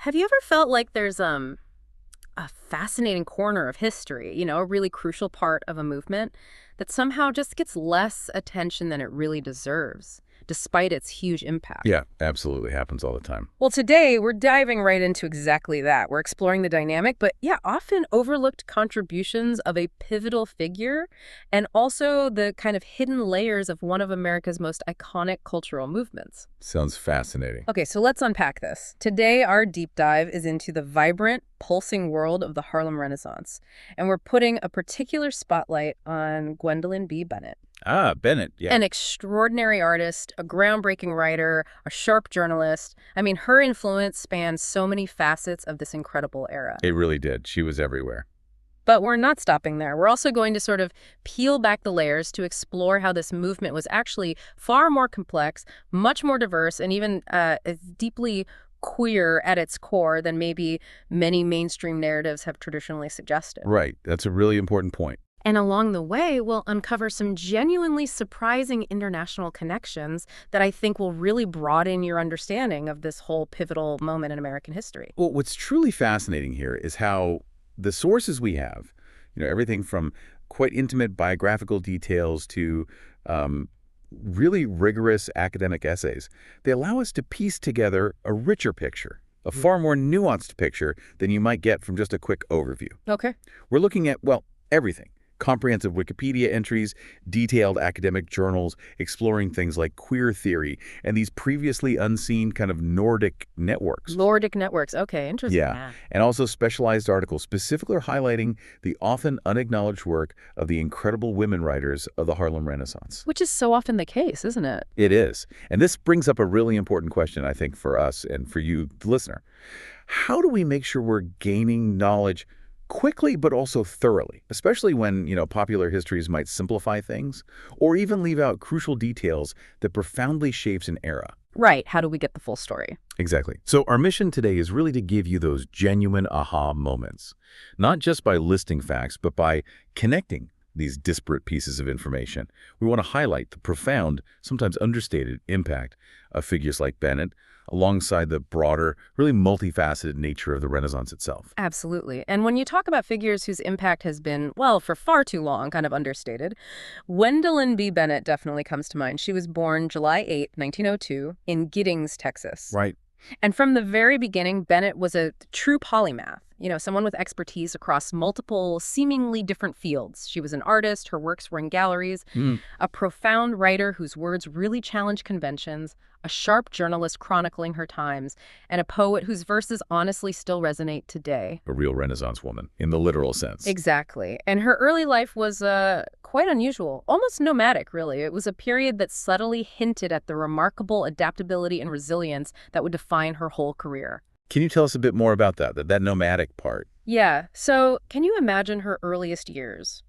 Have you ever felt like there's a fascinating corner of history, a really crucial part of a movement that somehow just gets less attention than it really deserves, despite its huge impact? Yeah, absolutely. Happens all the time. Well, today we're diving right into exactly that. We're exploring the dynamic, but yeah, often overlooked contributions of a pivotal figure and also the kind of hidden layers of one of America's most iconic cultural movements. Sounds fascinating. Okay, so let's unpack this. Today, our deep dive is into the vibrant, pulsing world of the Harlem Renaissance, and we're putting a particular spotlight on Gwendolyn B. Bennett. Ah, Bennett, yeah. An extraordinary artist, a groundbreaking writer, a sharp journalist. I mean, her influence spans so many facets of this incredible era. It really did. She was everywhere. But we're not stopping there. We're also going to sort of peel back the layers to explore how this movement was actually far more complex, much more diverse, and even deeply queer at its core than maybe many mainstream narratives have traditionally suggested. Right. That's a really important point. And along the way, we'll uncover some genuinely surprising international connections that I think will really broaden your understanding of this whole pivotal moment in American history. Well, what's truly fascinating here is how the sources we have, everything from quite intimate biographical details to really rigorous academic essays, they allow us to piece together a richer picture, a far more nuanced picture than you might get from just a quick overview. Okay. We're looking at, well, everything. Comprehensive Wikipedia entries, detailed academic journals exploring things like queer theory, and these previously unseen kind of Nordic networks. Nordic networks. Okay, interesting. Yeah, and also specialized articles specifically highlighting the often unacknowledged work of the incredible women writers of the Harlem Renaissance. Which is so often the case, isn't it? It is. And this brings up a really important question, I think, for us and for you, the listener. How do we make sure we're gaining knowledge quickly, but also thoroughly, especially when, popular histories might simplify things or even leave out crucial details that profoundly shapes an era? Right. How do we get the full story? Exactly. So our mission today is really to give you those genuine aha moments, not just by listing facts, but by connecting these disparate pieces of information. We want to highlight the profound, sometimes understated impact of figures like Bennett, alongside the broader, really multifaceted nature of the Renaissance itself. Absolutely. And when you talk about figures whose impact has been, well, for far too long, kind of understated, Gwendolyn B. Bennett definitely comes to mind. She was born July 8, 1902, in Giddings, Texas. Right. And from the very beginning, Bennett was a true polymath, someone with expertise across multiple, seemingly different fields. She was an artist, her works were in galleries, a profound writer whose words really challenged conventions, a sharp journalist chronicling her times, and a poet whose verses honestly still resonate today. A real Renaissance woman, in the literal sense. Exactly. And her early life was quite unusual, almost nomadic, really. It was a period that subtly hinted at the remarkable adaptability and resilience that would define her whole career. Can you tell us a bit more about that nomadic part? Yeah. So can you imagine her earliest years?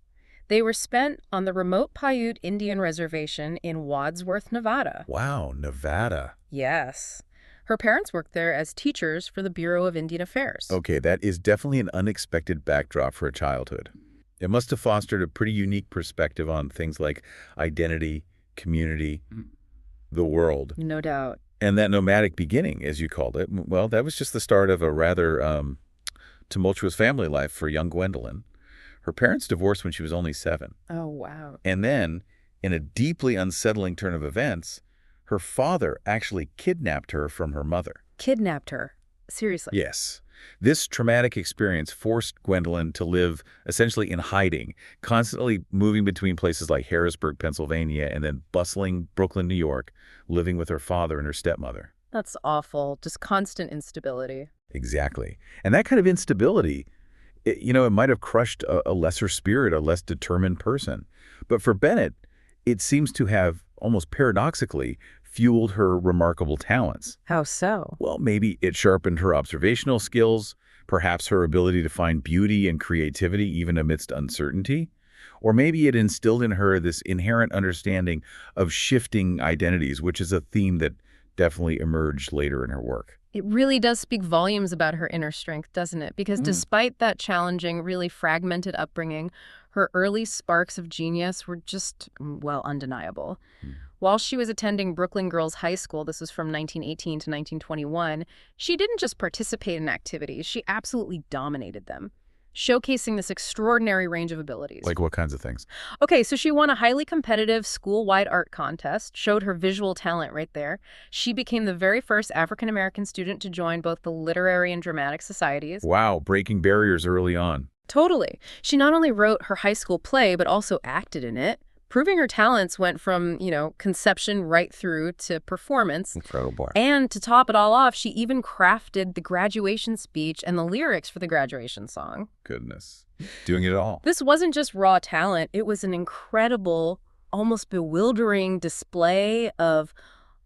They were spent on the remote Paiute Indian Reservation in Wadsworth, Nevada. Wow, Nevada. Yes. Her parents worked there as teachers for the Bureau of Indian Affairs. Okay, that is definitely an unexpected backdrop for a childhood. It must have fostered a pretty unique perspective on things like identity, community, the world. No doubt. And that nomadic beginning, as you called it, well, that was just the start of a rather tumultuous family life for young Gwendolyn. Her parents divorced when she was only 7. Oh, wow. And then, in a deeply unsettling turn of events, her father actually kidnapped her from her mother. Kidnapped her? Seriously? Yes. This traumatic experience forced Gwendolyn to live essentially in hiding, constantly moving between places like Harrisburg, Pennsylvania, and then bustling Brooklyn, New York, living with her father and her stepmother. That's awful. Just constant instability. Exactly. And that kind of instability, it might have crushed a lesser spirit, a less determined person. But for Bennett, it seems to have, almost paradoxically, fueled her remarkable talents. How so? Well, maybe it sharpened her observational skills, perhaps her ability to find beauty and creativity even amidst uncertainty. Or maybe it instilled in her this inherent understanding of shifting identities, which is a theme that definitely emerged later in her work. It really does speak volumes about her inner strength, doesn't it? Because despite that challenging, really fragmented upbringing, her early sparks of genius were just, well, undeniable. While she was attending Brooklyn Girls High School, this was from 1918 to 1921, she didn't just participate in activities, she absolutely dominated them, showcasing this extraordinary range of abilities. Like what kinds of things? Okay, so she won a highly competitive school-wide art contest, showed her visual talent right there. She became the very first African-American student to join both the literary and dramatic societies. Wow, breaking barriers early on. Totally. She not only wrote her high school play, but also acted in it. Proving her talents went from, conception right through to performance. Incredible. And to top it all off, she even crafted the graduation speech and the lyrics for the graduation song. Goodness. Doing it all. This wasn't just raw talent. It was an incredible, almost bewildering display of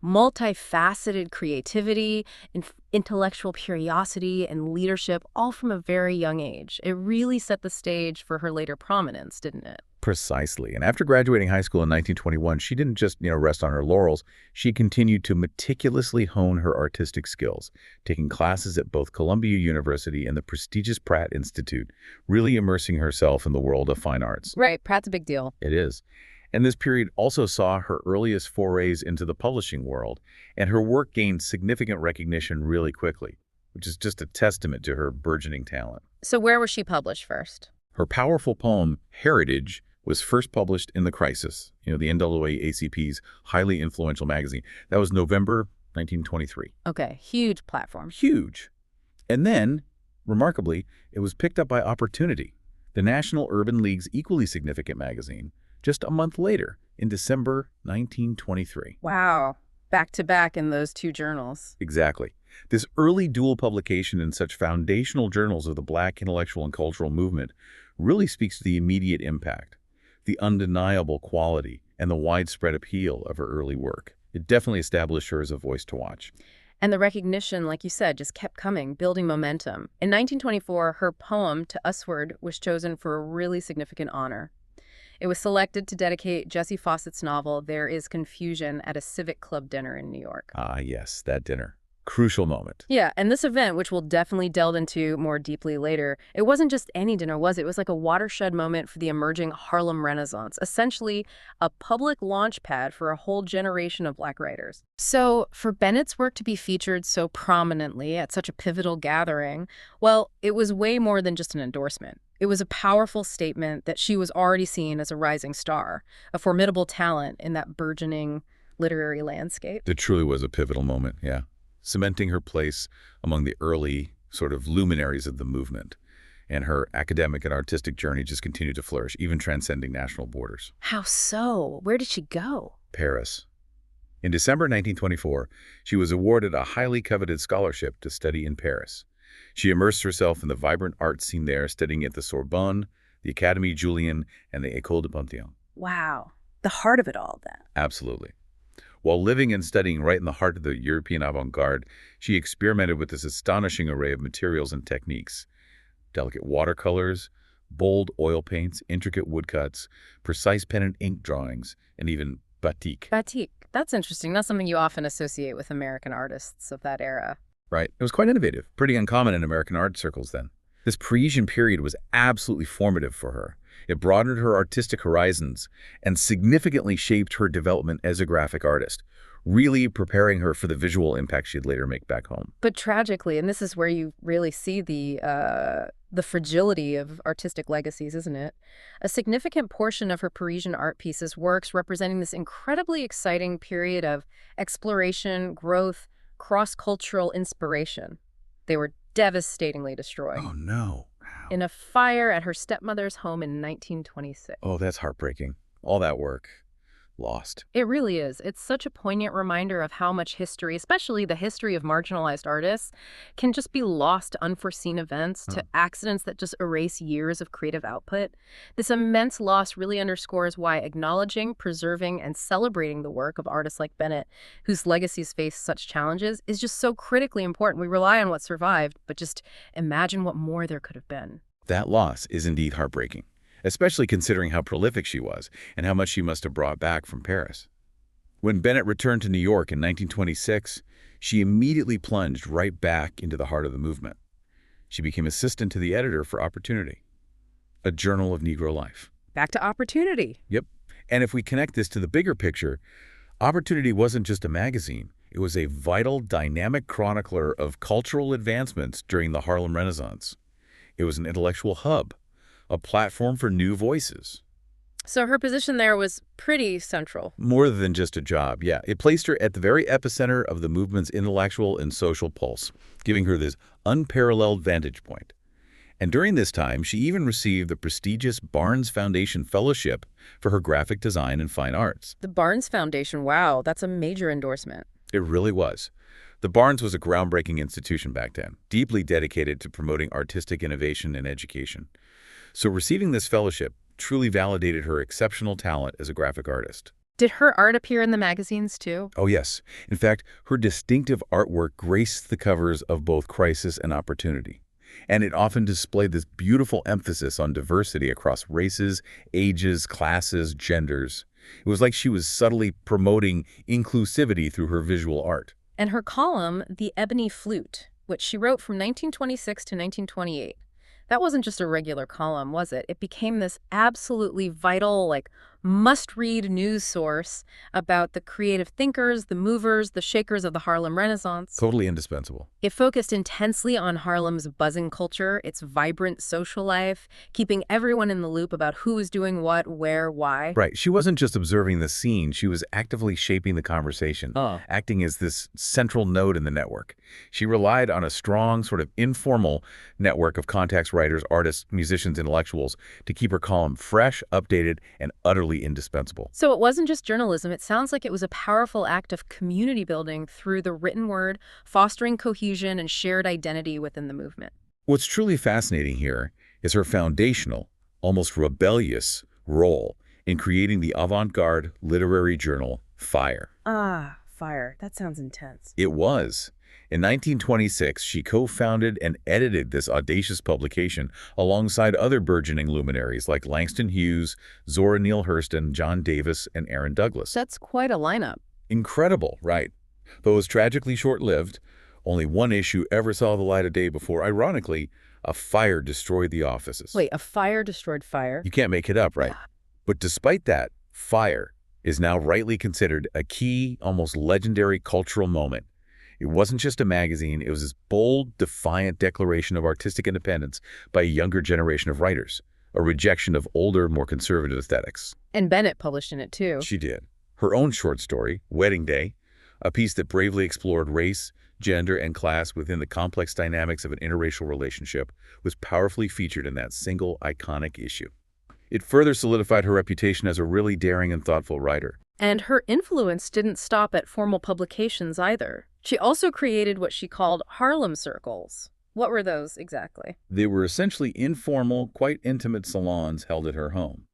multifaceted creativity, intellectual curiosity, and leadership, all from a very young age. It really set the stage for her later prominence, didn't it? Precisely. And after graduating high school in 1921, she didn't just, rest on her laurels. She continued to meticulously hone her artistic skills, taking classes at both Columbia University and the prestigious Pratt Institute, really immersing herself in the world of fine arts. Right. Pratt's a big deal. It is. And this period also saw her earliest forays into the publishing world, and her work gained significant recognition really quickly, which is just a testament to her burgeoning talent. So where was she published first? Her powerful poem, Heritage, was first published in The Crisis, the NAACP's highly influential magazine. That was November 1923. Okay, huge platform. Huge. And then, remarkably, it was picked up by Opportunity, the National Urban League's equally significant magazine, just a month later, in December 1923. Wow. Back to back in those two journals. Exactly. This early dual publication in such foundational journals of the Black intellectual and cultural movement really speaks to the immediate impact, the undeniable quality, and the widespread appeal of her early work. It definitely established her as a voice to watch. And the recognition, like you said, just kept coming, building momentum. In 1924, her poem, To Usward, was chosen for a really significant honor. It was selected to dedicate Jessie Fauset's novel, There Is Confusion, at a Civic Club dinner in New York. Ah, yes, that dinner. Crucial moment. Yeah, and this event, which we'll definitely delve into more deeply later, it wasn't just any dinner, was it? It was like a watershed moment for the emerging Harlem Renaissance, essentially a public launch pad for a whole generation of Black writers. So for Bennett's work to be featured so prominently at such a pivotal gathering, well, it was way more than just an endorsement. It was a powerful statement that she was already seen as a rising star, a formidable talent in that burgeoning literary landscape. It truly was a pivotal moment, yeah. Cementing her place among the early sort of luminaries of the movement. And her academic and artistic journey just continued to flourish, even transcending national borders. How so? Where did she go? Paris. In December 1924, she was awarded a highly coveted scholarship to study in Paris. She immersed herself in the vibrant art scene there, studying at the Sorbonne, the Académie Julian, and the École de Panthéon. Wow. The heart of it all, then. Absolutely. While living and studying right in the heart of the European avant-garde, she experimented with this astonishing array of materials and techniques. Delicate watercolors, bold oil paints, intricate woodcuts, precise pen and ink drawings, and even batik. Batik. That's interesting. That's something you often associate with American artists of that era. Right. It was quite innovative, pretty uncommon in American art circles then. This Parisian period was absolutely formative for her. It broadened her artistic horizons and significantly shaped her development as a graphic artist, really preparing her for the visual impact she'd later make back home. But tragically, and this is where you really see the fragility of artistic legacies, isn't it? A significant portion of her Parisian art pieces works representing this incredibly exciting period of exploration, growth, cross-cultural inspiration. They were devastatingly destroyed. Oh, no. In a fire at her stepmother's home in 1926. Oh, that's heartbreaking. All that work lost. It really is. It's such a poignant reminder of how much history, especially the history of marginalized artists, can just be lost to unforeseen events, to accidents that just erase years of creative output. This immense loss really underscores why acknowledging, preserving, and celebrating the work of artists like Bennett, whose legacies face such challenges, is just so critically important. We rely on what survived, but just imagine what more there could have been. That loss is indeed heartbreaking, especially considering how prolific she was and how much she must have brought back from Paris. When Bennett returned to New York in 1926, she immediately plunged right back into the heart of the movement. She became assistant to the editor for Opportunity, a journal of Negro life. Back to Opportunity. Yep. And if we connect this to the bigger picture, Opportunity wasn't just a magazine. It was a vital, dynamic chronicler of cultural advancements during the Harlem Renaissance. It was an intellectual hub, a platform for new voices. So her position there was pretty central. More than just a job, yeah. It placed her at the very epicenter of the movement's intellectual and social pulse, giving her this unparalleled vantage point. And during this time, she even received the prestigious Barnes Foundation Fellowship for her graphic design and fine arts. The Barnes Foundation, wow, that's a major endorsement. It really was. The Barnes was a groundbreaking institution back then, deeply dedicated to promoting artistic innovation and education. So receiving this fellowship truly validated her exceptional talent as a graphic artist. Did her art appear in the magazines too? Oh, yes. In fact, her distinctive artwork graced the covers of both Crisis and Opportunity. And it often displayed this beautiful emphasis on diversity across races, ages, classes, genders. It was like she was subtly promoting inclusivity through her visual art. And her column, The Ebony Flute, which she wrote from 1926 to 1928. That wasn't just a regular column, was it? It became this absolutely vital, must-read news source about the creative thinkers, the movers, the shakers of the Harlem Renaissance. Totally indispensable. It focused intensely on Harlem's buzzing culture, its vibrant social life, keeping everyone in the loop about who was doing what, where, why. Right. She wasn't just observing the scene. She was actively shaping the conversation, acting as this central node in the network. She relied on a strong, sort of informal network of contacts, writers, artists, musicians, intellectuals to keep her column fresh, updated, and utterly indispensable. So it wasn't just journalism. It sounds like it was a powerful act of community building through the written word, fostering cohesion and shared identity within the movement. What's truly fascinating here is her foundational, almost rebellious role in creating the avant-garde literary journal Fire. Ah, Fire. That sounds intense. It was. In 1926, she co-founded and edited this audacious publication alongside other burgeoning luminaries like Langston Hughes, Zora Neale Hurston, John Davis, and Aaron Douglas. That's quite a lineup. Incredible, right? Though it was tragically short-lived, only one issue ever saw the light of day before, ironically, a fire destroyed the offices. Wait, a fire destroyed Fire? You can't make it up, right? But despite that, Fire is now rightly considered a key, almost legendary cultural moment. It wasn't just a magazine, it was this bold, defiant declaration of artistic independence by a younger generation of writers, a rejection of older, more conservative aesthetics. And Bennett published in it too. She did. Her own short story, Wedding Day, a piece that bravely explored race, gender, and class within the complex dynamics of an interracial relationship, was powerfully featured in that single, iconic issue. It further solidified her reputation as a really daring and thoughtful writer. And her influence didn't stop at formal publications either. She also created what she called Harlem circles. What were those exactly? They were essentially informal, quite intimate salons held at her home.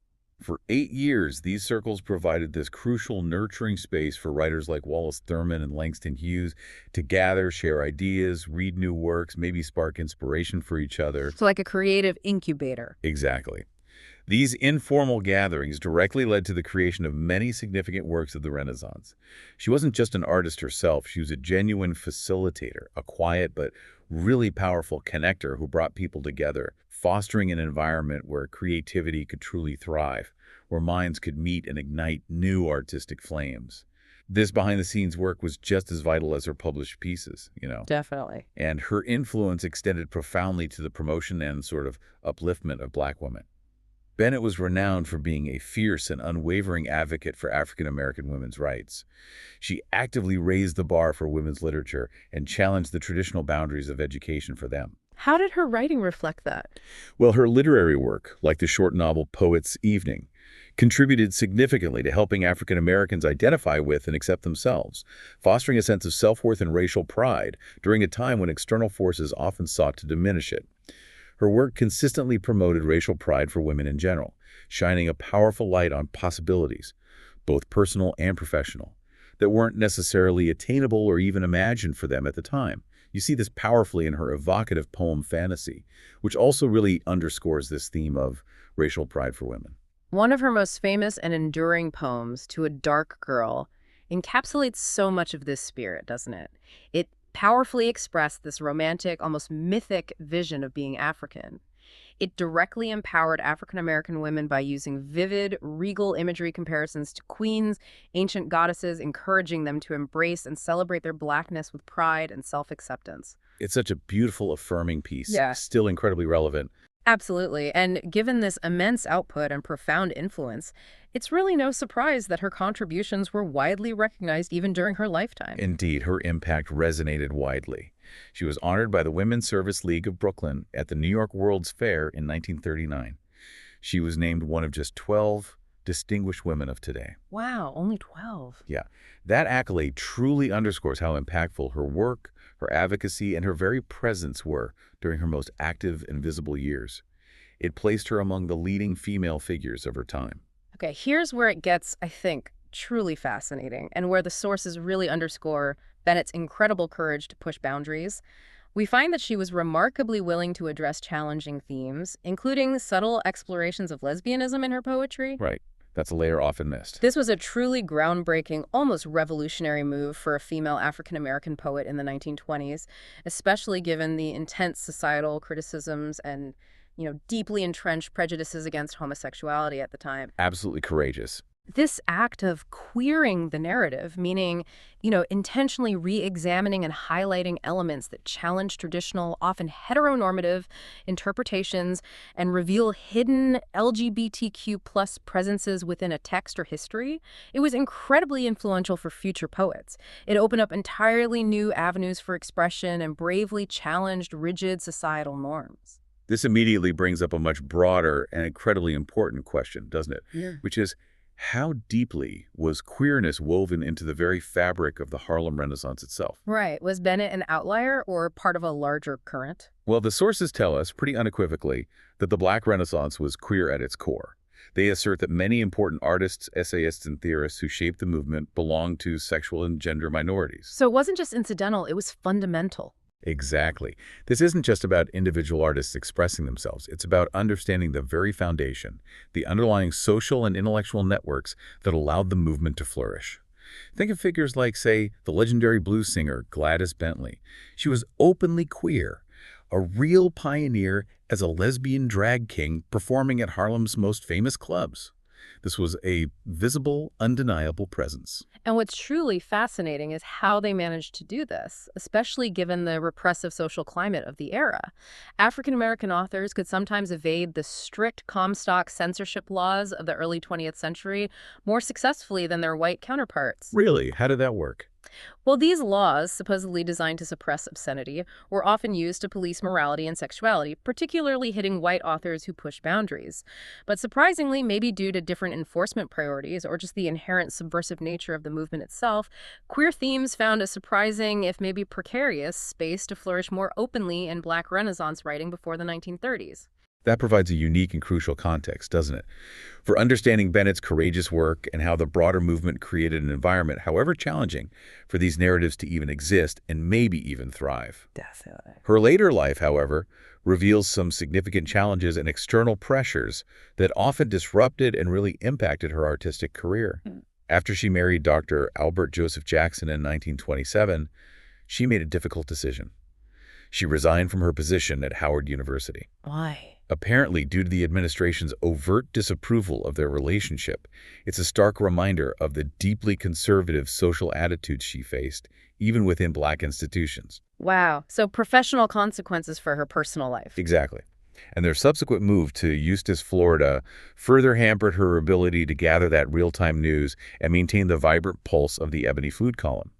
For 8 years, these circles provided this crucial, nurturing space for writers like Wallace Thurman and Langston Hughes to gather, share ideas, read new works, maybe spark inspiration for each other. So like a creative incubator. Exactly. These informal gatherings directly led to the creation of many significant works of the Renaissance. She wasn't just an artist herself, she was a genuine facilitator, a quiet but really powerful connector who brought people together, fostering an environment where creativity could truly thrive, where minds could meet and ignite new artistic flames. This behind-the-scenes work was just as vital as her published pieces, Definitely. And her influence extended profoundly to the promotion and sort of upliftment of Black women. Bennett was renowned for being a fierce and unwavering advocate for African-American women's rights. She actively raised the bar for women's literature and challenged the traditional boundaries of education for them. How did her writing reflect that? Well, her literary work, like the short novel Poet's Evening, contributed significantly to helping African Americans identify with and accept themselves, fostering a sense of self-worth and racial pride during a time when external forces often sought to diminish it. Her work consistently promoted racial pride for women in general, shining a powerful light on possibilities, both personal and professional, that weren't necessarily attainable or even imagined for them at the time. You see this powerfully in her evocative poem Fantasy, which also really underscores this theme of racial pride for women. One of her most famous and enduring poems, To a Dark Girl, encapsulates so much of this spirit, doesn't it? It powerfully expressed this romantic, almost mythic vision of being African. It directly empowered African-American women by using vivid, regal imagery comparisons to queens, ancient goddesses, encouraging them to embrace and celebrate their Blackness with pride and self-acceptance. It's such a beautiful, affirming piece, Yeah. still incredibly relevant. Absolutely. And given this immense output and profound influence, it's really no surprise that her contributions were widely recognized even during her lifetime. Indeed, her impact resonated widely. She was honored by the Women's Service League of Brooklyn at the New York World's Fair in 1939. She was named one of just 12 distinguished women of today. Wow, only 12. Yeah, that accolade truly underscores how impactful her work, her advocacy, and her very presence were during her most active and visible years. It placed her among the leading female figures of her time. Okay, here's where it gets, I think, truly fascinating and where the sources really underscore Bennett's incredible courage to push boundaries. We find that she was remarkably willing to address challenging themes, including subtle explorations of lesbianism in her poetry. Right. That's a layer often missed. This was a truly groundbreaking, almost revolutionary move for a female African-American poet in the 1920s, especially given the intense societal criticisms and, deeply entrenched prejudices against homosexuality at the time. Absolutely courageous. This act of queering the narrative, meaning, intentionally re-examining and highlighting elements that challenge traditional, often heteronormative interpretations and reveal hidden LGBTQ plus presences within a text or history, it was incredibly influential for future poets. It opened up entirely new avenues for expression and bravely challenged rigid societal norms. This immediately brings up a much broader and incredibly important question, doesn't it? Yeah. Which is, how deeply was queerness woven into the very fabric of the Harlem Renaissance itself? Right. Was Bennett an outlier or part of a larger current? Well, the sources tell us pretty unequivocally that the Black Renaissance was queer at its core. They assert that many important artists, essayists, and theorists who shaped the movement belonged to sexual and gender minorities. So it wasn't just incidental, it was fundamental. Exactly. This isn't just about individual artists expressing themselves. It's about understanding the very foundation, the underlying social and intellectual networks that allowed the movement to flourish. Think of figures like, say, the legendary blues singer Gladys Bentley. She was openly queer, a real pioneer as a lesbian drag king performing at Harlem's most famous clubs. This was a visible, undeniable presence. And what's truly fascinating is how they managed to do this, especially given the repressive social climate of the era. African-American authors could sometimes evade the strict Comstock censorship laws of the early 20th century more successfully than their white counterparts. Really? How did that work? Well, these laws, supposedly designed to suppress obscenity, were often used to police morality and sexuality, particularly hitting white authors who pushed boundaries. But surprisingly, maybe due to different enforcement priorities or just the inherent subversive nature of the movement itself, queer themes found a surprising, if maybe precarious, space to flourish more openly in Black Renaissance writing before the 1930s. That provides a unique and crucial context, doesn't it? For understanding Bennett's courageous work and how the broader movement created an environment, however challenging, for these narratives to even exist and maybe even thrive. Definitely. Her later life, however, reveals some significant challenges and external pressures that often disrupted and really impacted her artistic career. After she married Dr. Albert Joseph Jackson in 1927, she made a difficult decision. She resigned from her position at Howard University. Why? Apparently, due to the administration's overt disapproval of their relationship, it's a stark reminder of the deeply conservative social attitudes she faced, even within Black institutions. Wow. So professional consequences for her personal life. Exactly. And their subsequent move to Eustis, Florida, further hampered her ability to gather that real-time news and maintain the vibrant pulse of the Ebony Food column.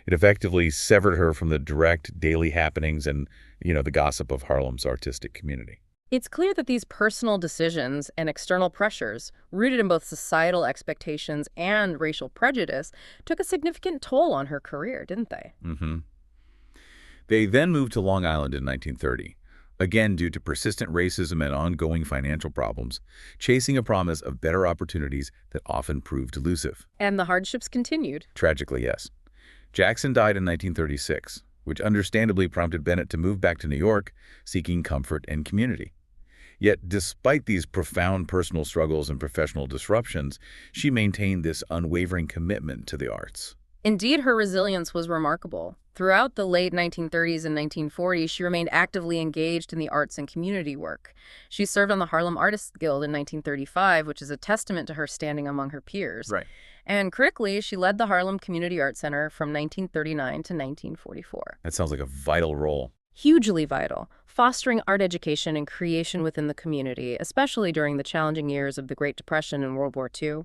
It effectively severed her from the direct daily happenings and, the gossip of Harlem's artistic community. It's clear that these personal decisions and external pressures, rooted in both societal expectations and racial prejudice, took a significant toll on her career, didn't they? They then moved to Long Island in 1930, again due to persistent racism and ongoing financial problems, chasing a promise of better opportunities that often proved elusive. And the hardships continued. Tragically, yes. Jackson died in 1936, which understandably prompted Bennett to move back to New York, seeking comfort and community. Yet, despite these profound personal struggles and professional disruptions, she maintained this unwavering commitment to the arts. Indeed, her resilience was remarkable. Throughout the late 1930s and 1940s, she remained actively engaged in the arts and community work. She served on the Harlem Artists Guild in 1935, which is a testament to her standing among her peers. Right. And critically, she led the Harlem Community Art Center from 1939 to 1944. That sounds like a vital role. Hugely vital, fostering art education and creation within the community, especially during the challenging years of the Great Depression and World War II.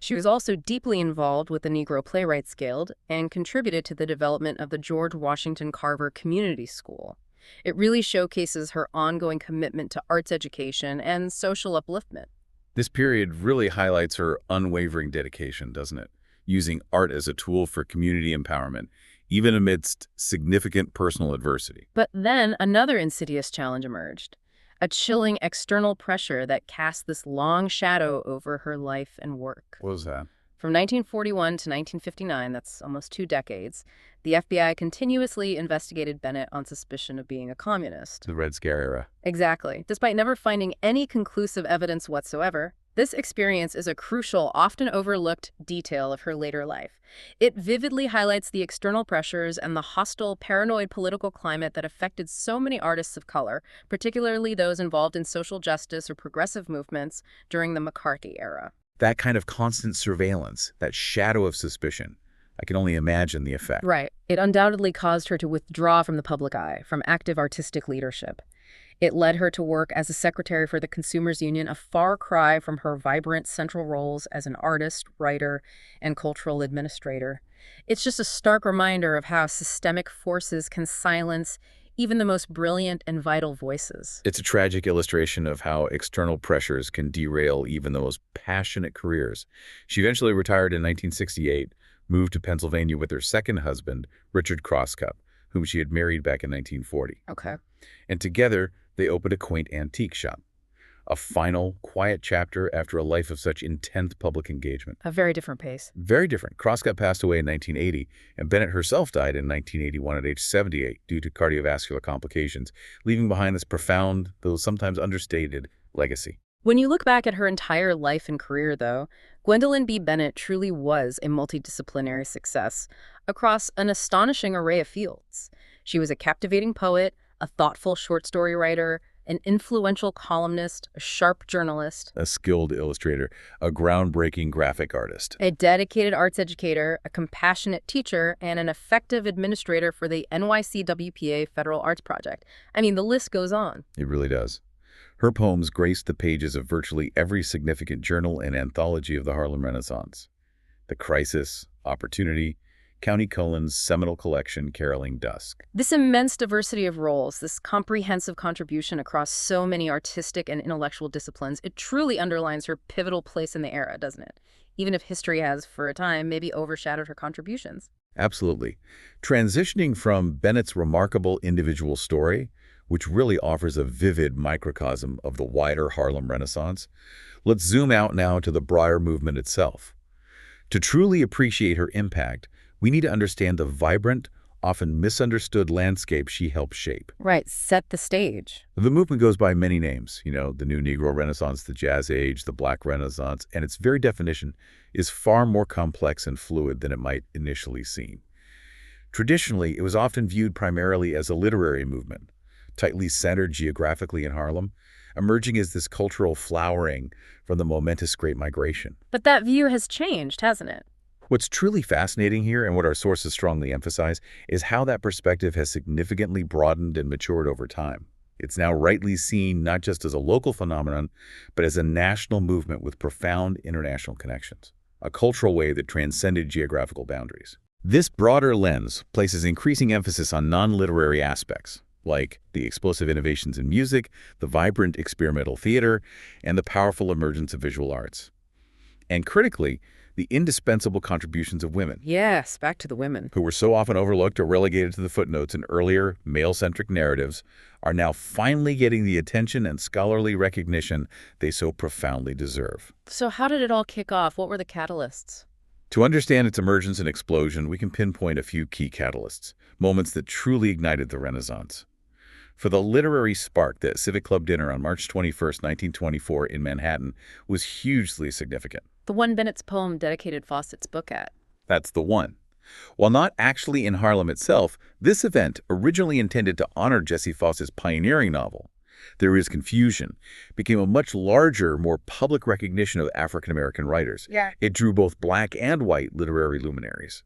She was also deeply involved with the Negro Playwrights Guild and contributed to the development of the George Washington Carver Community School. It really showcases her ongoing commitment to arts education and social upliftment. This period really highlights her unwavering dedication, doesn't it? Using art as a tool for community empowerment, even amidst significant personal adversity. But then another insidious challenge emerged. A chilling external pressure that cast this long shadow over her life and work. What was that? From 1941 to 1959, that's almost 2 decades, the FBI continuously investigated Bennett on suspicion of being a communist. The Red Scare era. Exactly. Despite never finding any conclusive evidence whatsoever, this experience is a crucial, often overlooked detail of her later life. It vividly highlights the external pressures and the hostile, paranoid political climate that affected so many artists of color, particularly those involved in social justice or progressive movements during the McCarthy era. That kind of constant surveillance, that shadow of suspicion, I can only imagine the effect. Right. It undoubtedly caused her to withdraw from the public eye, from active artistic leadership. It led her to work as a secretary for the Consumers Union, a far cry from her vibrant central roles as an artist, writer, and cultural administrator. It's just a stark reminder of how systemic forces can silence even the most brilliant and vital voices. It's a tragic illustration of how external pressures can derail even the most passionate careers. She eventually retired in 1968, moved to Pennsylvania with her second husband, Richard Crosscup, whom she had married back in 1940. Okay. And together, they opened a quaint antique shop. A final, quiet chapter after a life of such intense public engagement. A very different pace. Very different. Crosscup passed away in 1980, and Bennett herself died in 1981 at age 78 due to cardiovascular complications, leaving behind this profound, though sometimes understated, legacy. When you look back at her entire life and career, though, Gwendolyn B. Bennett truly was a multidisciplinary success across an astonishing array of fields. She was a captivating poet, a thoughtful short story writer, an influential columnist, a sharp journalist, A skilled illustrator, a groundbreaking graphic artist. a dedicated arts educator, a compassionate teacher, and an effective administrator for the NYCWPA Federal Arts Project. I mean, the list goes on. It really does. Her poems graced the pages of virtually every significant journal and anthology of the Harlem Renaissance. The Crisis, Opportunity, County Cullen's seminal collection, Caroling Dusk. This immense diversity of roles, this comprehensive contribution across so many artistic and intellectual disciplines, it truly underlines her pivotal place in the era, doesn't it? Even if history has, for a time, maybe overshadowed her contributions. Absolutely. Transitioning from Bennett's remarkable individual story, which really offers a vivid microcosm of the wider Harlem Renaissance, let's zoom out now to the broader movement itself. To truly appreciate her impact, we need to understand the vibrant, often misunderstood landscape she helped shape. Right, set the stage. The movement goes by many names, the New Negro Renaissance, the Jazz Age, the Black Renaissance, and its very definition is far more complex and fluid than it might initially seem. Traditionally, it was often viewed primarily as a literary movement, tightly centered geographically in Harlem, emerging as this cultural flowering from the momentous Great Migration. But that view has changed, hasn't it? What's truly fascinating here, and what our sources strongly emphasize, is how that perspective has significantly broadened and matured over time. It's now rightly seen not just as a local phenomenon, but as a national movement with profound international connections, a cultural wave that transcended geographical boundaries. This broader lens places increasing emphasis on non-literary aspects, like the explosive innovations in music, the vibrant experimental theater, and the powerful emergence of visual arts. And critically, the indispensable contributions of women. Yes, back to the women. Who were so often overlooked or relegated to the footnotes in earlier male-centric narratives, are now finally getting the attention and scholarly recognition they so profoundly deserve. So how did it all kick off? What were the catalysts? To understand its emergence and explosion, we can pinpoint a few key catalysts, moments that truly ignited the Renaissance. For the literary spark, the Civic Club dinner on March 21, 1924 in Manhattan was hugely significant. The one Bennett's poem dedicated Fauset's book at. That's the one. While not actually in Harlem itself, this event, originally intended to honor Jessie Fauset's pioneering novel, There Is Confusion, became a much larger, more public recognition of African-American writers. Yeah. It drew both black and white literary luminaries.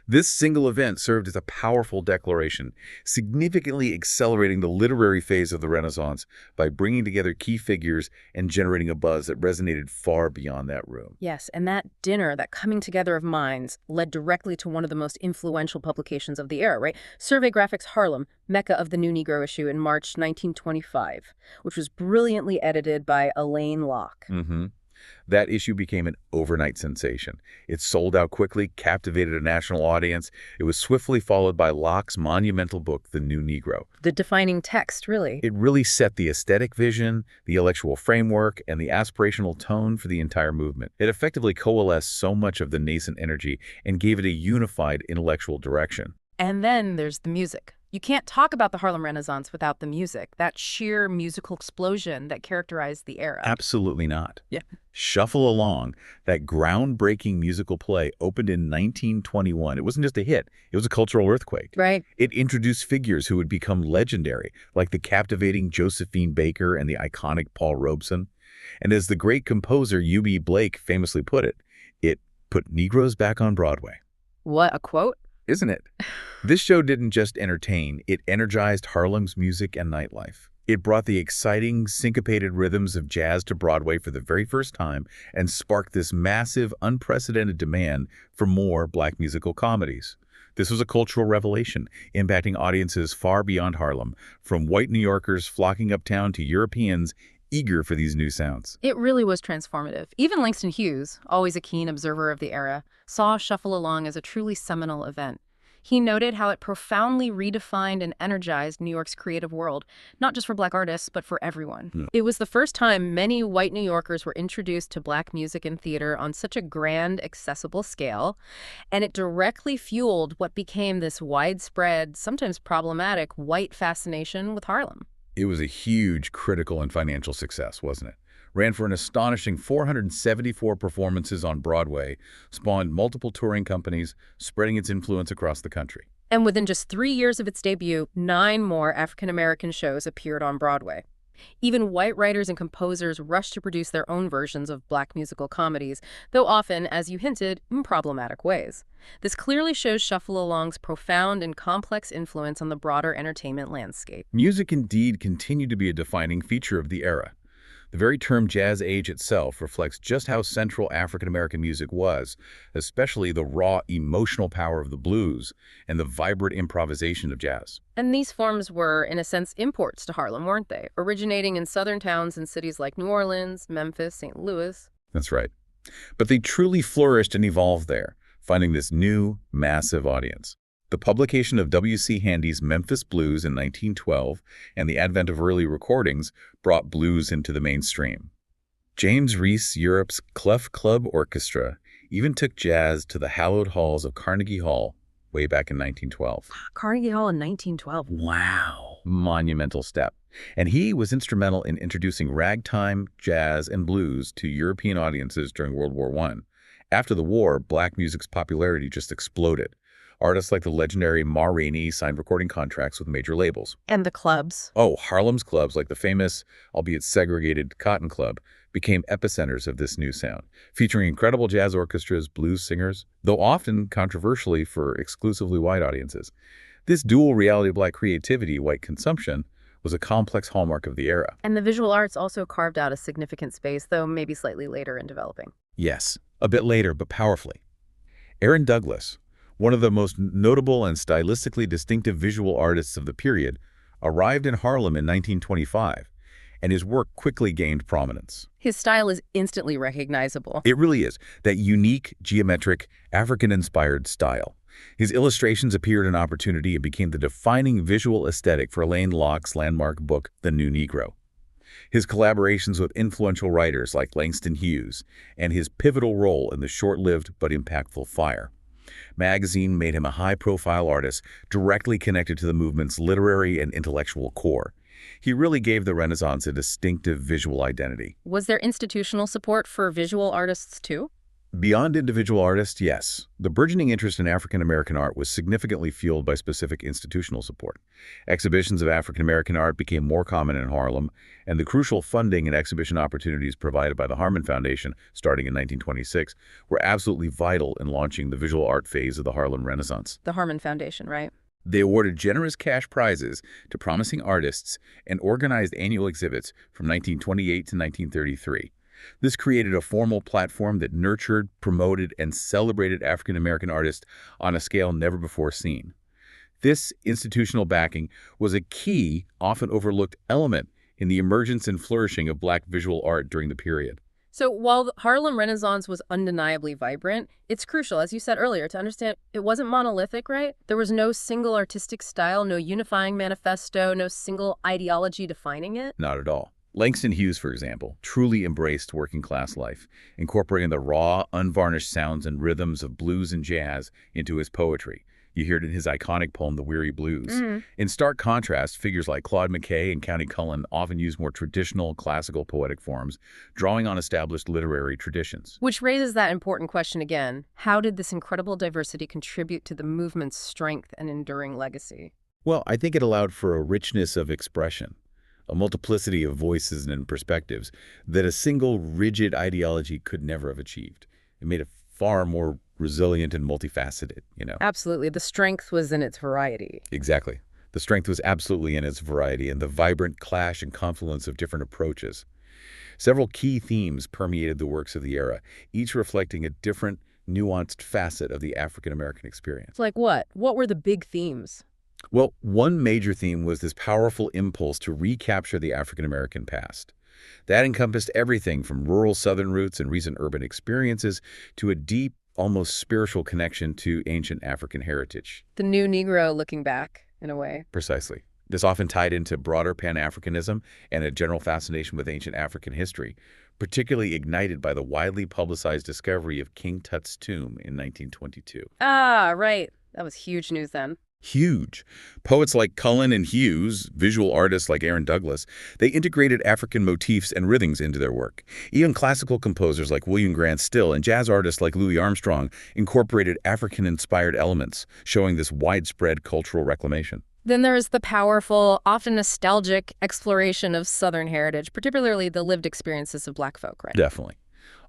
This single event served as a powerful declaration, significantly accelerating the literary phase of the Renaissance by bringing together key figures and generating a buzz that resonated far beyond that room. Yes, and that dinner, that coming together of minds, led directly to one of the most influential publications of the era, right? Survey Graphic's Harlem, Mecca of the New Negro issue in March 1925, which was brilliantly edited by Elaine Locke. That issue became an overnight sensation. It sold out quickly, captivated a national audience. It was swiftly followed by Locke's monumental book, The New Negro. The defining text, really. It really set the aesthetic vision, the intellectual framework, and the aspirational tone for the entire movement. It effectively coalesced so much of the nascent energy and gave it a unified intellectual direction. And then there's the music. You can't talk about the Harlem Renaissance without the music, that sheer musical explosion that characterized the era. Absolutely not. Yeah. Shuffle Along, that groundbreaking musical play, opened in 1921. It wasn't just a hit, it was a cultural earthquake. Right. It introduced figures who would become legendary, like the captivating Josephine Baker and the iconic Paul Robeson. And as the great composer U.B. Blake famously put it put Negroes back on Broadway. What a quote. Isn't it? This show didn't just entertain, it energized Harlem's music and nightlife. It brought the exciting, syncopated rhythms of jazz to Broadway for the very first time and sparked this massive, unprecedented demand for more black musical comedies. This was a cultural revelation, impacting audiences far beyond Harlem, from white New Yorkers flocking uptown to Europeans eager for these new sounds. It really was transformative. Even Langston Hughes, always a keen observer of the era, saw Shuffle Along as a truly seminal event. He noted how it profoundly redefined and energized New York's creative world, not just for black artists, but for everyone. Yeah. It was the first time many white New Yorkers were introduced to black music and theater on such a grand, accessible scale, and it directly fueled what became this widespread, sometimes problematic, white fascination with Harlem. It was a huge critical and financial success, wasn't it? Ran for an astonishing 474 performances on Broadway, spawned multiple touring companies, spreading its influence across the country. And within just 3 years of its debut, 9 more African-American shows appeared on Broadway. Even white writers and composers rushed to produce their own versions of black musical comedies, though often, as you hinted, in problematic ways. This clearly shows Shuffle Along's profound and complex influence on the broader entertainment landscape. Music indeed continued to be a defining feature of the era. The very term jazz age itself reflects just how central African-American music was, especially the raw emotional power of the blues and the vibrant improvisation of jazz. And these forms were, in a sense, imports to Harlem, weren't they? Originating in southern towns and cities like New Orleans, Memphis, St. Louis. That's right. But they truly flourished and evolved there, finding this new, massive audience. The publication of W.C. Handy's Memphis Blues in 1912 and the advent of early recordings brought blues into the mainstream. James Reese Europe's Clef Club Orchestra even took jazz to the hallowed halls of Carnegie Hall way back in 1912. Carnegie Hall in 1912. Wow. Monumental step. And he was instrumental in introducing ragtime, jazz, and blues to European audiences during World War I. After the war, black music's popularity just exploded. Artists like the legendary Ma Rainey signed recording contracts with major labels. And the clubs. Oh, Harlem's clubs, like the famous, albeit segregated, Cotton Club, became epicenters of this new sound, featuring incredible jazz orchestras, blues singers, though often controversially for exclusively white audiences. This dual reality of black creativity, white consumption, was a complex hallmark of the era. And the visual arts also carved out a significant space, though maybe slightly later in developing. Yes, a bit later, but powerfully. Aaron Douglas, one of the most notable and stylistically distinctive visual artists of the period, arrived in Harlem in 1925, and his work quickly gained prominence. His style is instantly recognizable. It really is, that unique, geometric, African-inspired style. His illustrations appeared in Opportunity and became the defining visual aesthetic for Elaine Locke's landmark book, The New Negro. His collaborations with influential writers like Langston Hughes, and his pivotal role in the short-lived but impactful Fire magazine made him a high-profile artist directly connected to the movement's literary and intellectual core. He really gave the Renaissance a distinctive visual identity. Was there institutional support for visual artists too? Beyond individual artists, yes. The burgeoning interest in African-American art was significantly fueled by specific institutional support. Exhibitions of African-American art became more common in Harlem, and the crucial funding and exhibition opportunities provided by the Harmon Foundation, starting in 1926, were absolutely vital in launching the visual art phase of the Harlem Renaissance. The Harmon Foundation, right? They awarded generous cash prizes to promising artists and organized annual exhibits from 1928 to 1933. This created a formal platform that nurtured, promoted, and celebrated African-American artists on a scale never before seen. This institutional backing was a key, often overlooked element in the emergence and flourishing of Black visual art during the period. So while the Harlem Renaissance was undeniably vibrant, it's crucial, as you said earlier, to understand it wasn't monolithic, right? There was no single artistic style, no unifying manifesto, no single ideology defining it. Not at all. Langston Hughes, for example, truly embraced working-class life, incorporating the raw, unvarnished sounds and rhythms of blues and jazz into his poetry. You hear it in his iconic poem, The Weary Blues. In stark contrast, figures like Claude McKay and Countee Cullen often use more traditional, classical poetic forms, drawing on established literary traditions. Which raises that important question again. How did this incredible diversity contribute to the movement's strength and enduring legacy? Well, I think it allowed for a richness of expression, a multiplicity of voices and perspectives that a single rigid ideology could never have achieved. It made it far more resilient and multifaceted, Absolutely. The strength was in its variety. Exactly. The strength was absolutely in its variety and the vibrant clash and confluence of different approaches. Several key themes permeated the works of the era, each reflecting a different, nuanced facet of the African-American experience. Like what? What were the big themes? Well, one major theme was this powerful impulse to recapture the African-American past. That encompassed everything from rural Southern roots and recent urban experiences to a deep, almost spiritual connection to ancient African heritage. The new Negro looking back, in a way. Precisely. This often tied into broader Pan-Africanism and a general fascination with ancient African history, particularly ignited by the widely publicized discovery of King Tut's tomb in 1922. Ah, right. That was huge news then. Huge. Poets like Cullen and Hughes, visual artists like Aaron Douglas, they integrated African motifs and rhythms into their work. Even classical composers like William Grant Still and jazz artists like Louis Armstrong incorporated African-inspired elements, showing this widespread cultural reclamation. Then there's the powerful, often nostalgic exploration of Southern heritage, particularly the lived experiences of Black folk, right? Definitely.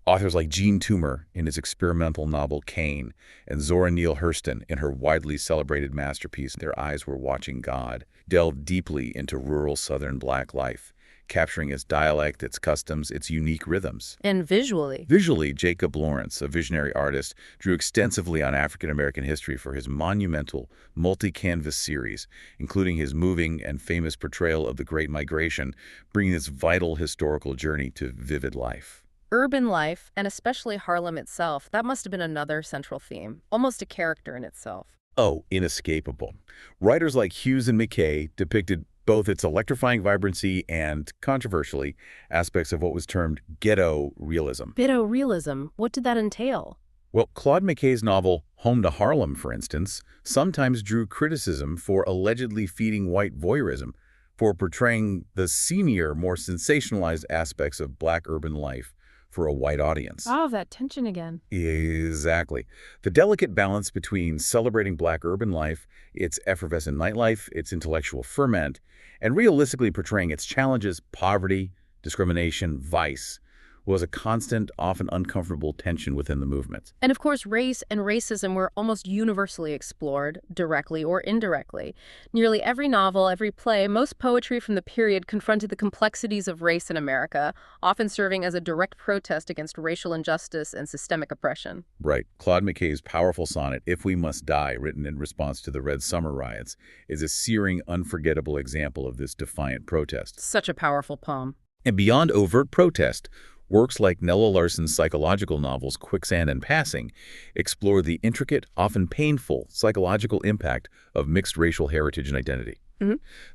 Authors like Gene Toomer in his experimental novel Cain, and Zora Neale Hurston in her widely celebrated masterpiece Their Eyes Were Watching God, delved deeply into rural Southern Black life, capturing its dialect, its customs, its unique rhythms. And visually. Visually, Jacob Lawrence, a visionary artist, drew extensively on African-American history for his monumental multi-canvas series, including his moving and famous portrayal of the Great Migration, bringing this vital historical journey to vivid life. Urban life, and especially Harlem itself, that must have been another central theme, almost a character in itself. Oh, inescapable. Writers like Hughes and McKay depicted both its electrifying vibrancy and, controversially, aspects of what was termed ghetto realism. Ghetto realism? What did that entail? Well, Claude McKay's novel Home to Harlem, for instance, sometimes drew criticism for allegedly feeding white voyeurism, for portraying the seamier, more sensationalized aspects of Black urban life for a white audience. Oh, that tension again. Exactly. The delicate balance between celebrating Black urban life, its effervescent nightlife, its intellectual ferment, and realistically portraying its challenges, poverty, discrimination, vice, was a constant, often uncomfortable tension within the movement. And of course, race and racism were almost universally explored, directly or indirectly. Nearly every novel, every play, most poetry from the period confronted the complexities of race in America, often serving as a direct protest against racial injustice and systemic oppression. Right. Claude McKay's powerful sonnet, If We Must Die, written in response to the Red Summer riots, is a searing, unforgettable example of this defiant protest. Such a powerful poem. And beyond overt protest, works like Nella Larsen's psychological novels Quicksand and Passing explore the intricate, often painful, psychological impact of mixed racial heritage and identity.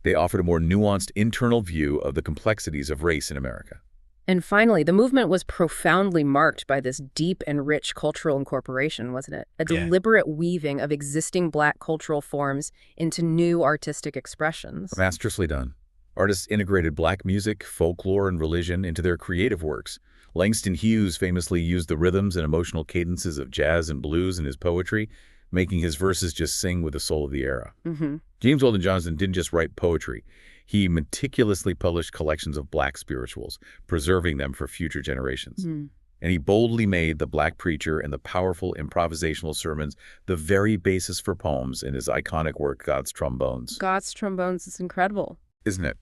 They offered a more nuanced internal view of the complexities of race in America. And finally, the movement was profoundly marked by this deep and rich cultural incorporation, wasn't it? A deliberate weaving of existing Black cultural forms into new artistic expressions. Masterfully done. Artists integrated Black music, folklore, and religion into their creative works. Langston Hughes famously used the rhythms and emotional cadences of jazz and blues in his poetry, making his verses just sing with the soul of the era. James Weldon Johnson didn't just write poetry. He meticulously published collections of Black spirituals, preserving them for future generations. And he boldly made the Black preacher and the powerful improvisational sermons the very basis for poems in his iconic work, God's Trombones. God's Trombones is incredible. Isn't it?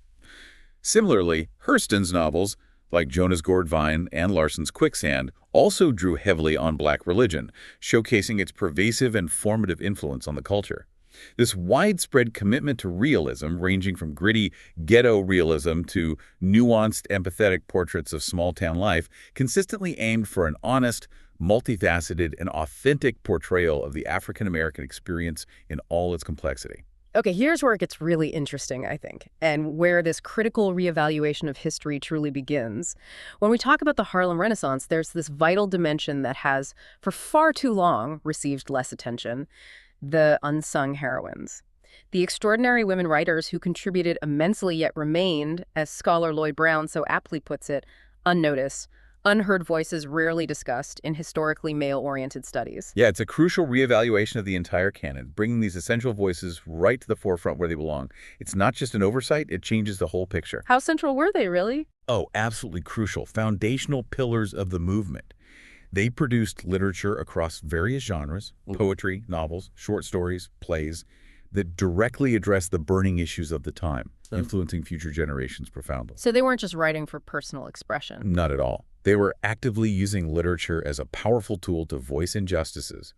Similarly, Hurston's novels, like Jonah's Gourd Vine and Larson's Quicksand, also drew heavily on Black religion, showcasing its pervasive and formative influence on the culture. This widespread commitment to realism, ranging from gritty ghetto realism to nuanced, empathetic portraits of small-town life, consistently aimed for an honest, multifaceted, and authentic portrayal of the African-American experience in all its complexity. Okay, here's where it gets really interesting, I think, and where this critical reevaluation of history truly begins. When we talk about the Harlem Renaissance, there's this vital dimension that has, for far too long, received less attention: the unsung heroines. The extraordinary women writers who contributed immensely yet remained, as scholar Lloyd Brown so aptly puts it, unnoticed, unheard voices rarely discussed in historically male-oriented studies. Yeah, it's a crucial reevaluation of the entire canon, bringing these essential voices right to the forefront where they belong. It's not just an oversight, it changes the whole picture. How central were they, really? Oh, absolutely crucial. Foundational pillars of the movement. They produced literature across various genres, poetry, novels, short stories, plays, that directly address the burning issues of the time, influencing future generations profoundly. So they weren't just writing for personal expression. Not at all. They were actively using literature as a powerful tool to voice injustices,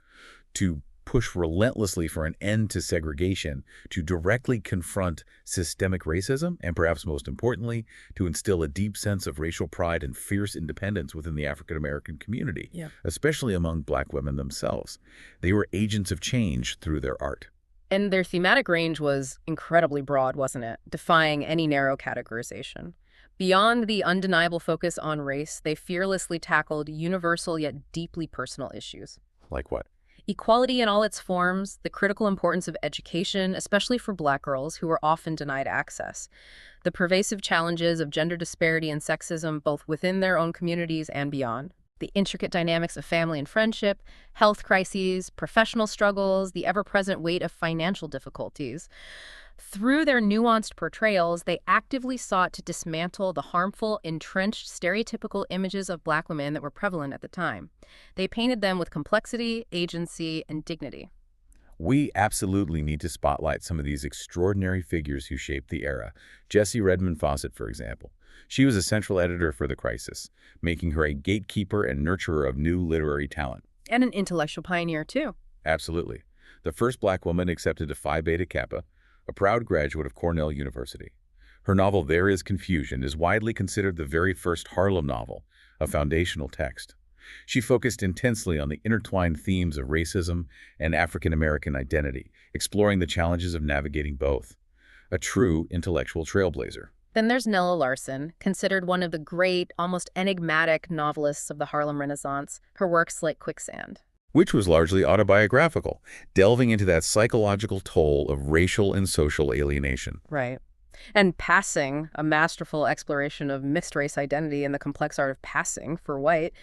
to push relentlessly for an end to segregation, to directly confront systemic racism, and perhaps most importantly, to instill a deep sense of racial pride and fierce independence within the African-American community, especially among Black women themselves. They were agents of change through their art. And their thematic range was incredibly broad, wasn't it? Defying any narrow categorization. Beyond the undeniable focus on race, they fearlessly tackled universal yet deeply personal issues. Like what? Equality in all its forms, the critical importance of education, especially for Black girls who were often denied access, the pervasive challenges of gender disparity and sexism both within their own communities and beyond, the intricate dynamics of family and friendship, health crises, professional struggles, the ever-present weight of financial difficulties. Through their nuanced portrayals, they actively sought to dismantle the harmful, entrenched, stereotypical images of Black women that were prevalent at the time. They painted them with complexity, agency, and dignity. We absolutely need to spotlight some of these extraordinary figures who shaped the era. Jessie Redmon Fauset, for example. She was a central editor for The Crisis, making her a gatekeeper and nurturer of new literary talent. And an intellectual pioneer, too. Absolutely. The first Black woman accepted to Phi Beta Kappa, a proud graduate of Cornell University. Her novel There Is Confusion is widely considered the very first Harlem novel, a foundational text. She focused intensely on the intertwined themes of racism and African-American identity, exploring the challenges of navigating both. A true intellectual trailblazer. Then there's Nella Larson, considered one of the great, almost enigmatic novelists of the Harlem Renaissance, her works like Quicksand. Which was largely autobiographical, delving into that psychological toll of racial and social alienation. Right. And Passing, a masterful exploration of mixed race identity and the complex art of passing for white.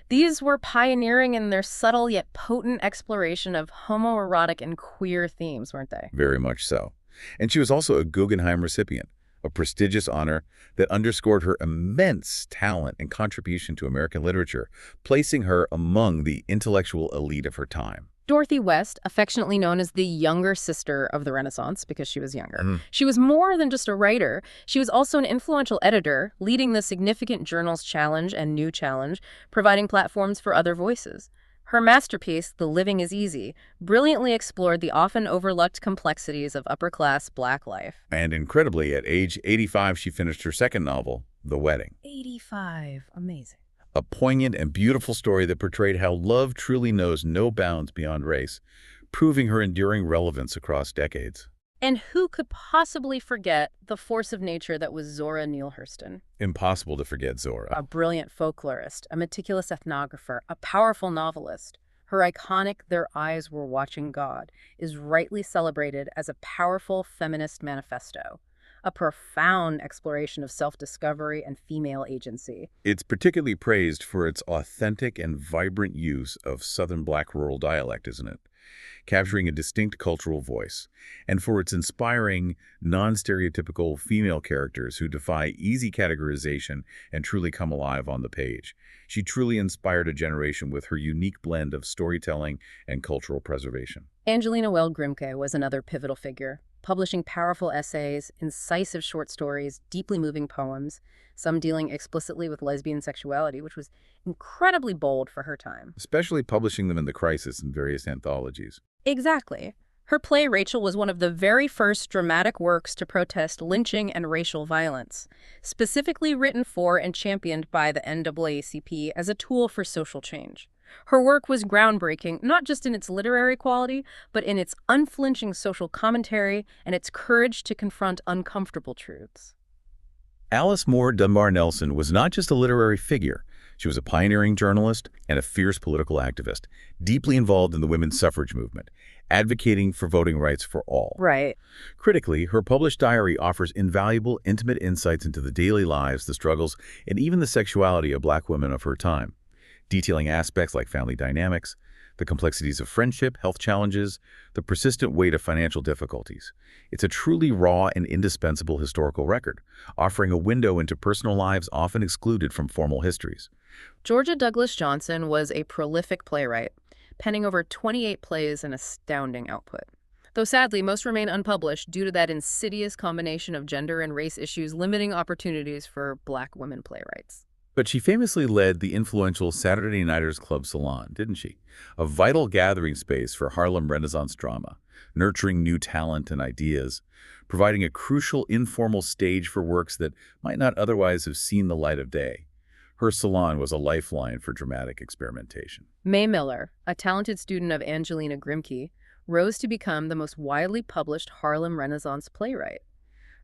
These were pioneering in their subtle yet potent exploration of homoerotic and queer themes, weren't they? Very much so. And she was also a Guggenheim recipient, a prestigious honor that underscored her immense talent and contribution to American literature, placing her among the intellectual elite of her time. Dorothy West, affectionately known as the younger sister of the Renaissance because she was younger. She was more than just a writer. She was also an influential editor, leading the significant journals Challenge and New Challenge, providing platforms for other voices. Her masterpiece, The Living is Easy, brilliantly explored the often overlooked complexities of upper-class Black life. And incredibly, at age 85, she finished her second novel, The Wedding. 85. Amazing. A poignant and beautiful story that portrayed how love truly knows no bounds beyond race, proving her enduring relevance across decades. And who could possibly forget the force of nature that was Zora Neale Hurston? Impossible to forget Zora. A brilliant folklorist, a meticulous ethnographer, a powerful novelist. Her iconic Their Eyes Were Watching God is rightly celebrated as a powerful feminist manifesto, a profound exploration of self-discovery and female agency. It's particularly praised for its authentic and vibrant use of Southern Black rural dialect, isn't it? Capturing a distinct cultural voice, and for its inspiring, non-stereotypical female characters who defy easy categorization and truly come alive on the page. She truly inspired a generation with her unique blend of storytelling and cultural preservation. Angelina Well Grimke was another pivotal figure, publishing powerful essays, incisive short stories, deeply moving poems, some dealing explicitly with lesbian sexuality, which was incredibly bold for her time. Especially publishing them in the Crisis in various anthologies. Exactly. Her play Rachel was one of the very first dramatic works to protest lynching and racial violence, specifically written for and championed by the NAACP as a tool for social change. Her work was groundbreaking, not just in its literary quality, but in its unflinching social commentary and its courage to confront uncomfortable truths. Alice Moore Dunbar Nelson was not just a literary figure. She was a pioneering journalist and a fierce political activist, deeply involved in the women's suffrage movement, advocating for voting rights for all. Right. Critically, her published diary offers invaluable, intimate insights into the daily lives, the struggles, and even the sexuality of Black women of her time, detailing aspects like family dynamics, the complexities of friendship, health challenges, the persistent weight of financial difficulties. It's a truly raw and indispensable historical record, offering a window into personal lives often excluded from formal histories. Georgia Douglas Johnson was a prolific playwright, penning over 28 plays, an astounding output. Though sadly, most remain unpublished due to that insidious combination of gender and race issues limiting opportunities for Black women playwrights. But she famously led the influential Saturday Nighters Club Salon, didn't she? A vital gathering space for Harlem Renaissance drama, nurturing new talent and ideas, providing a crucial informal stage for works that might not otherwise have seen the light of day. Her salon was a lifeline for dramatic experimentation. Mae Miller, a talented student of Angelina Grimke, rose to become the most widely published Harlem Renaissance playwright.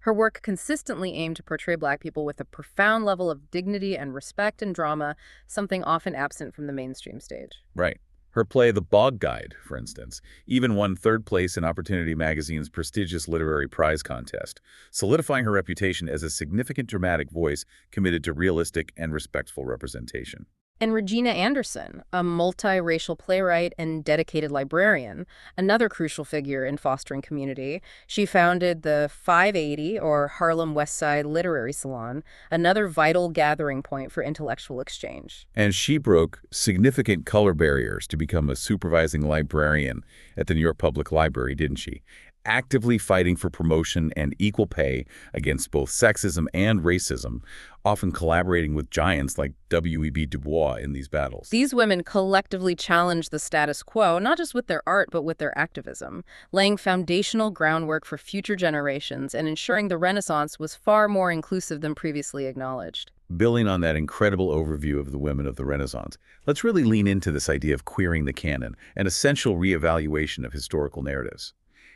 Her work consistently aimed to portray Black people with a profound level of dignity and respect in drama, something often absent from the mainstream stage. Right. Her play The Bog Guide, for instance, even won third place in Opportunity Magazine's prestigious literary prize contest, solidifying her reputation as a significant dramatic voice committed to realistic and respectful representation. And Regina Anderson, a multiracial playwright and dedicated librarian, another crucial figure in fostering community. She founded the 580, or Harlem West Side Literary Salon, another vital gathering point for intellectual exchange. And she broke significant color barriers to become a supervising librarian at the New York Public Library, didn't she? Actively fighting for promotion and equal pay against both sexism and racism, often collaborating with giants like W.E.B. Du Bois in these battles. These women collectively challenged the status quo, not just with their art, but with their activism, laying foundational groundwork for future generations and ensuring the Renaissance was far more inclusive than previously acknowledged. Building on that incredible overview of the women of the Renaissance, let's really lean into this idea of queering the canon, an essential reevaluation of historical narratives.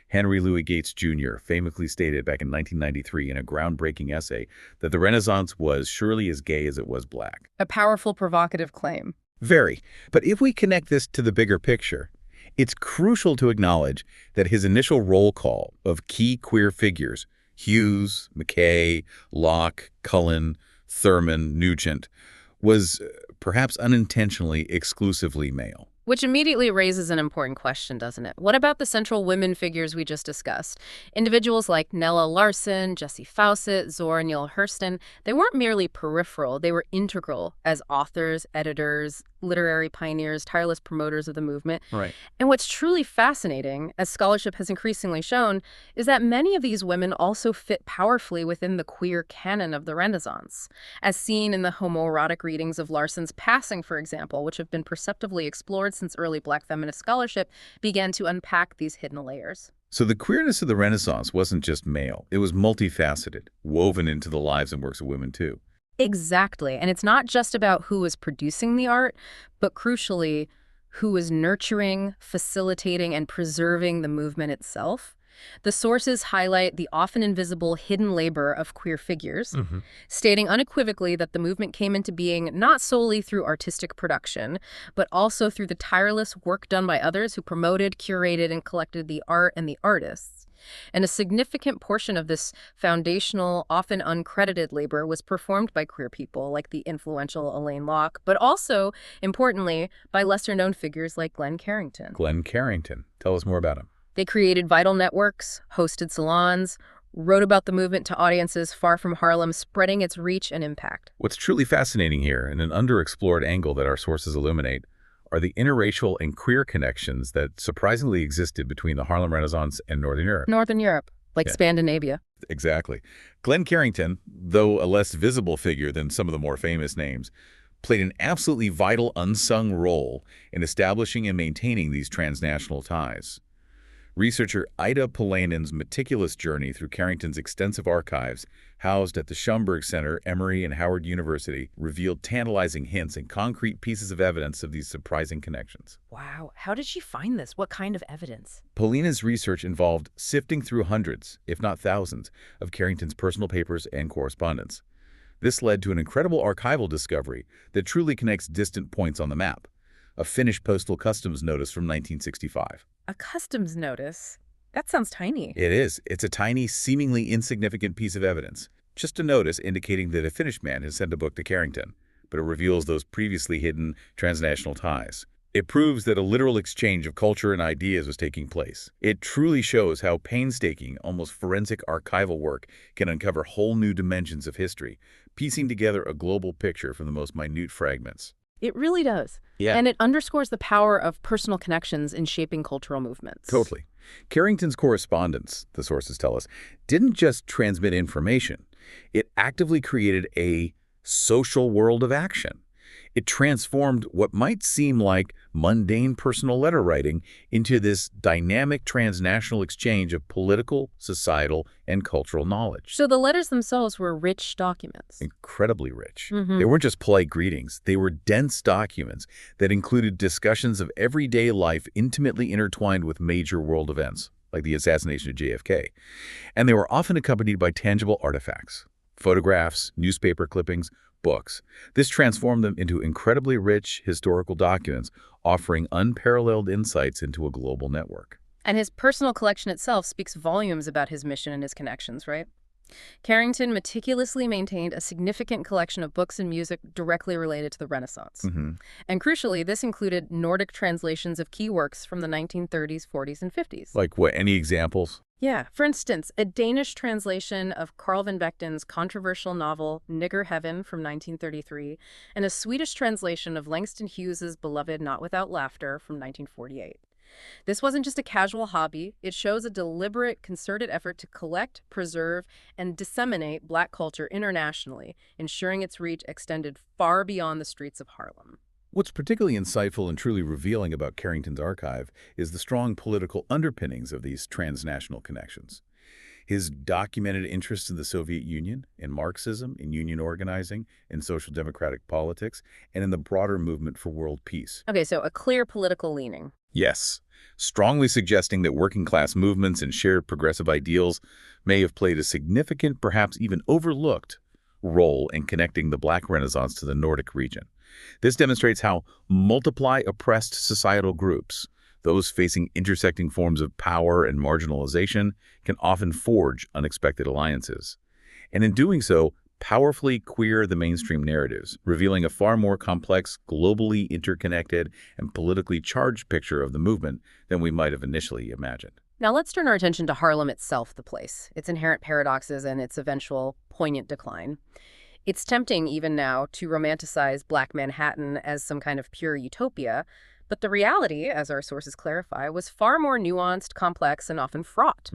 Henry Louis Gates Jr. famously stated back in 1993 in a groundbreaking essay that the Renaissance was surely as gay as it was Black. A powerful, provocative claim. Very. But if we connect this to the bigger picture, it's crucial to acknowledge that his initial roll call of key queer figures, Hughes, McKay, Locke, Cullen, Thurman, Nugent, was perhaps unintentionally exclusively male. Which immediately raises an important question, doesn't it? What about the central women figures we just discussed? Individuals like Nella Larson, Jessie Fauset, Zora Neale Hurston, they weren't merely peripheral, they were integral as authors, editors, literary pioneers, tireless promoters of the movement. Right. And what's truly fascinating, as scholarship has increasingly shown, is that many of these women also fit powerfully within the queer canon of the Renaissance, as seen in the homoerotic readings of Larson's Passing, for example, which have been perceptively explored since early Black feminist scholarship began to unpack these hidden layers. So the queerness of the Renaissance wasn't just male. It was multifaceted, woven into the lives and works of women, too. Exactly. And it's not just about who was producing the art, but crucially, who was nurturing, facilitating, and preserving the movement itself. The sources highlight the often invisible hidden labor of queer figures, stating unequivocally that the movement came into being not solely through artistic production, but also through the tireless work done by others who promoted, curated, and collected the art and the artists. And a significant portion of this foundational, often uncredited labor was performed by queer people like the influential Elaine Locke, but also, importantly, by lesser-known figures like Glenn Carrington. Glenn Carrington. Tell us more about him. They created vital networks, hosted salons, wrote about the movement to audiences far from Harlem, spreading its reach and impact. What's truly fascinating here, and an underexplored angle that our sources illuminate, are the interracial and queer connections that surprisingly existed between the Harlem Renaissance and Northern Europe. Northern Europe, like Scandinavia. Exactly. Glenn Carrington, though a less visible figure than some of the more famous names, played an absolutely vital unsung role in establishing and maintaining these transnational ties. Researcher Ida Polanen's meticulous journey through Carrington's extensive archives, housed at the Schomburg Center, Emory, and Howard University, revealed tantalizing hints and concrete pieces of evidence of these surprising connections. Wow. How did she find this? What kind of evidence? Polanen's research involved sifting through hundreds, if not thousands, of Carrington's personal papers and correspondence. This led to an incredible archival discovery that truly connects distant points on the map: a Finnish postal customs notice from 1965. A customs notice? That sounds tiny. It is. It's a tiny, seemingly insignificant piece of evidence. Just a notice indicating that a Finnish man has sent a book to Carrington, but it reveals those previously hidden transnational ties. It proves that a literal exchange of culture and ideas was taking place. It truly shows how painstaking, almost forensic archival work can uncover whole new dimensions of history, piecing together a global picture from the most minute fragments. It really does. Yeah. And it underscores the power of personal connections in shaping cultural movements. Totally. Carrington's correspondence, the sources tell us, didn't just transmit information. It actively created a social world of action. It transformed what might seem like mundane personal letter writing into this dynamic transnational exchange of political, societal, and cultural knowledge. So the letters themselves were rich documents. Incredibly rich. They weren't just polite greetings. They were dense documents that included discussions of everyday life intimately intertwined with major world events, like the assassination of JFK. And they were often accompanied by tangible artifacts: photographs, newspaper clippings, books. This transformed them into incredibly rich historical documents, offering unparalleled insights into a global network. And his personal collection itself speaks volumes about his mission and his connections, right? Carrington meticulously maintained a significant collection of books and music directly related to the Renaissance. And crucially, this included Nordic translations of key works from the 1930s, 40s, and 50s. Like what? Any examples? Yeah. For instance, a Danish translation of Carl van Becken's controversial novel Nigger Heaven from 1933, and a Swedish translation of Langston Hughes's beloved Not Without Laughter from 1948. This wasn't just a casual hobby. It shows a deliberate, concerted effort to collect, preserve, and disseminate Black culture internationally, ensuring its reach extended far beyond the streets of Harlem. What's particularly insightful and truly revealing about Carrington's archive is the strong political underpinnings of these transnational connections. His documented interest in the Soviet Union, in Marxism, in union organizing, in social democratic politics, and in the broader movement for world peace. Okay, so a clear political leaning. Yes, strongly suggesting that working-class movements and shared progressive ideals may have played a significant, perhaps even overlooked, role in connecting the Black Renaissance to the Nordic region. This demonstrates how multiply oppressed societal groups, those facing intersecting forms of power and marginalization, can often forge unexpected alliances. And in doing so, powerfully queer the mainstream narratives, revealing a far more complex, globally interconnected, and politically charged picture of the movement than we might have initially imagined. Now let's turn our attention to Harlem itself, the place, its inherent paradoxes and its eventual poignant decline. It's tempting even now to romanticize Black Manhattan as some kind of pure utopia, but the reality, as our sources clarify, was far more nuanced, complex, and often fraught.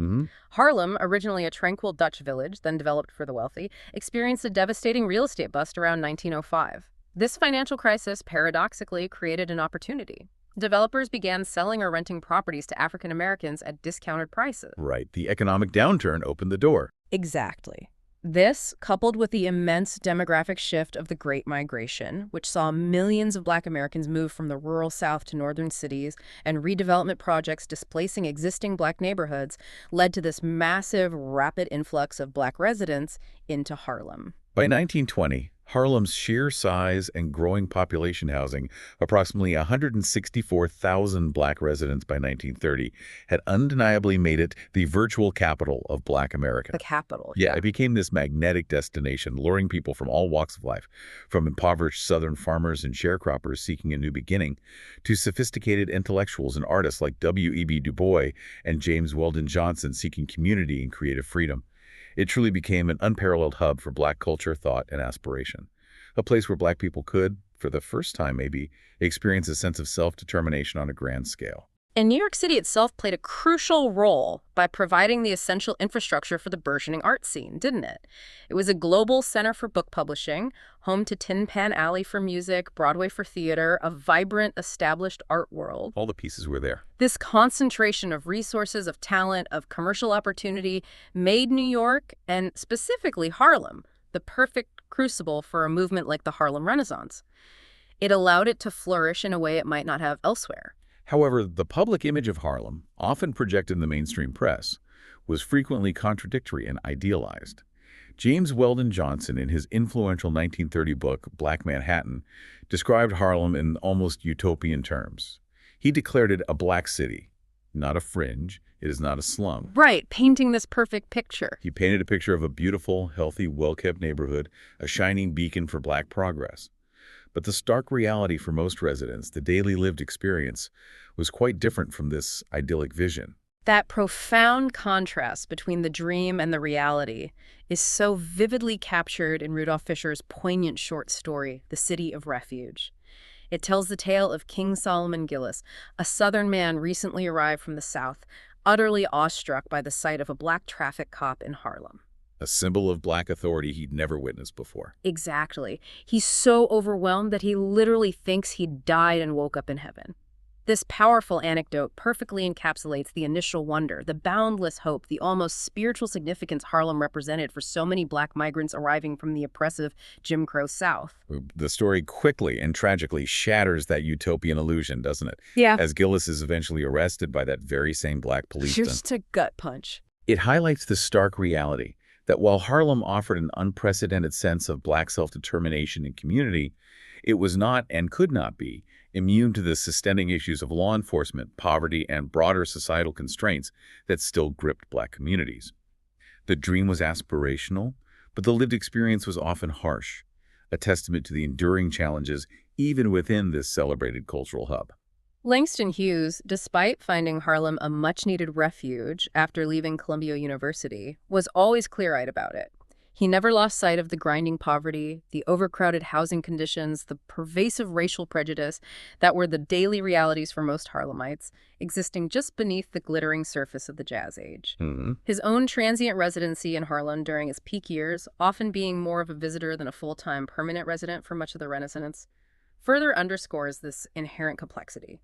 Harlem, originally a tranquil Dutch village, then developed for the wealthy, experienced a devastating real estate bust around 1905. This financial crisis paradoxically created an opportunity. Developers began selling or renting properties to African Americans at discounted prices. Right. The economic downturn opened the door. Exactly. This, coupled with the immense demographic shift of the Great Migration, which saw millions of Black Americans move from the rural South to northern cities and redevelopment projects displacing existing Black neighborhoods, led to this massive, rapid influx of Black residents into Harlem. By 1920, Harlem's sheer size and growing population housing, approximately 164,000 black residents by 1930, had undeniably made it the virtual capital of Black America. The capital. Yeah, it became this magnetic destination, luring people from all walks of life, from impoverished Southern farmers and sharecroppers seeking a new beginning, to sophisticated intellectuals and artists like W.E.B. Du Bois and James Weldon Johnson seeking community and creative freedom. It truly became an unparalleled hub for Black culture, thought, and aspiration. A place where Black people could, for the first time maybe, experience a sense of self-determination on a grand scale. And New York City itself played a crucial role by providing the essential infrastructure for the burgeoning art scene, didn't it? It was a global center for book publishing, home to Tin Pan Alley for music, Broadway for theater, a vibrant, established art world. All the pieces were there. This concentration of resources, of talent, of commercial opportunity made New York, and specifically Harlem, the perfect crucible for a movement like the Harlem Renaissance. It allowed it to flourish in a way it might not have elsewhere. However, the public image of Harlem, often projected in the mainstream press, was frequently contradictory and idealized. James Weldon Johnson, in his influential 1930 book, Black Manhattan, described Harlem in almost utopian terms. He declared it a black city, not a fringe. It is not a slum. Right, painting this perfect picture. He painted a picture of a beautiful, healthy, well-kept neighborhood, a shining beacon for Black progress. But the stark reality for most residents, the daily lived experience, was quite different from this idyllic vision. That profound contrast between the dream and the reality is so vividly captured in Rudolph Fisher's poignant short story, The City of Refuge. It tells the tale of King Solomon Gillis, a Southern man recently arrived from the South, utterly awestruck by the sight of a Black traffic cop in Harlem. A symbol of Black authority he'd never witnessed before. Exactly. He's so overwhelmed that he literally thinks he died and woke up in heaven. This powerful anecdote perfectly encapsulates the initial wonder, the boundless hope, the almost spiritual significance Harlem represented for so many Black migrants arriving from the oppressive Jim Crow South. The story quickly and tragically shatters that utopian illusion, doesn't it? Yeah. As Gillis is eventually arrested by that very same Black policeman. Just a gut punch. It highlights the stark reality that while Harlem offered an unprecedented sense of Black self-determination and community, it was not and could not be immune to the systemic issues of law enforcement, poverty, and broader societal constraints that still gripped Black communities. The dream was aspirational, but the lived experience was often harsh, a testament to the enduring challenges even within this celebrated cultural hub. Langston Hughes, despite finding Harlem a much-needed refuge after leaving Columbia University, was always clear-eyed about it. He never lost sight of the grinding poverty, the overcrowded housing conditions, the pervasive racial prejudice that were the daily realities for most Harlemites, existing just beneath the glittering surface of the Jazz Age. His own transient residency in Harlem during his peak years, often being more of a visitor than a full-time permanent resident for much of the Renaissance, further underscores this inherent complexity.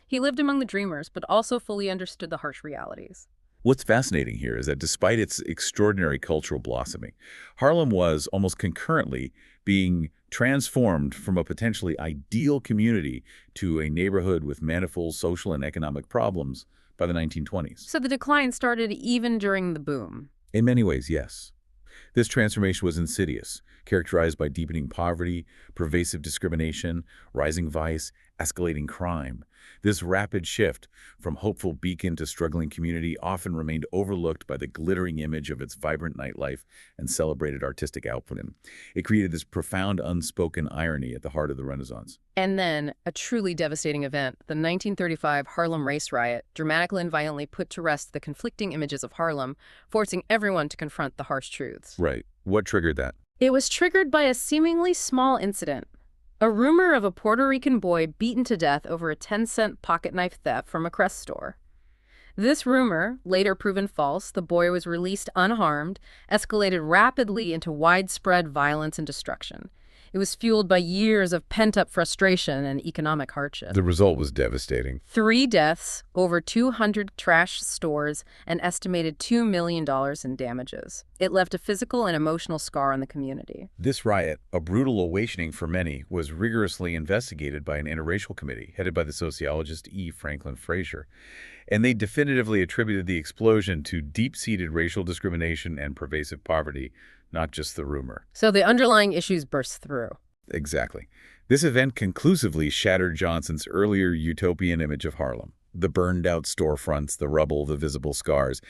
He lived among the dreamers, but also fully understood the harsh realities. What's fascinating here is that despite its extraordinary cultural blossoming, Harlem was almost concurrently being transformed from a potentially ideal community to a neighborhood with manifold social and economic problems by the 1920s. So the decline started even during the boom. In many ways, yes. This transformation was insidious, characterized by deepening poverty, pervasive discrimination, rising vice, escalating crime. This rapid shift from hopeful beacon to struggling community often remained overlooked by the glittering image of its vibrant nightlife and celebrated artistic output. It created this profound unspoken irony at the heart of the Renaissance. And then, a truly devastating event, the 1935 Harlem Race Riot, dramatically and violently put to rest the conflicting images of Harlem, forcing everyone to confront the harsh truths. Right. What triggered that? It was triggered by a seemingly small incident. A rumor of a Puerto Rican boy beaten to death over a 10-cent pocket knife theft from a Crest store. This rumor, later proven false, the boy was released unharmed, escalated rapidly into widespread violence and destruction. It was fueled by years of pent-up frustration and economic hardship. The result was devastating. 3 deaths, over 200 trash stores, and estimated $2 million in damages. It left a physical and emotional scar on the community. This riot, a brutal awakening for many, was rigorously investigated by an interracial committee headed by the sociologist E. Franklin Frazier, and they definitively attributed the explosion to deep-seated racial discrimination and pervasive poverty, not just the rumor. So the underlying issues burst through. Exactly. This event conclusively shattered Johnson's earlier utopian image of Harlem. The burned-out storefronts, the rubble, the visible scars.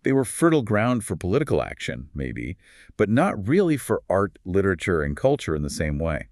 They were fertile ground for political action, maybe, but not really for art, literature, and culture in the same way.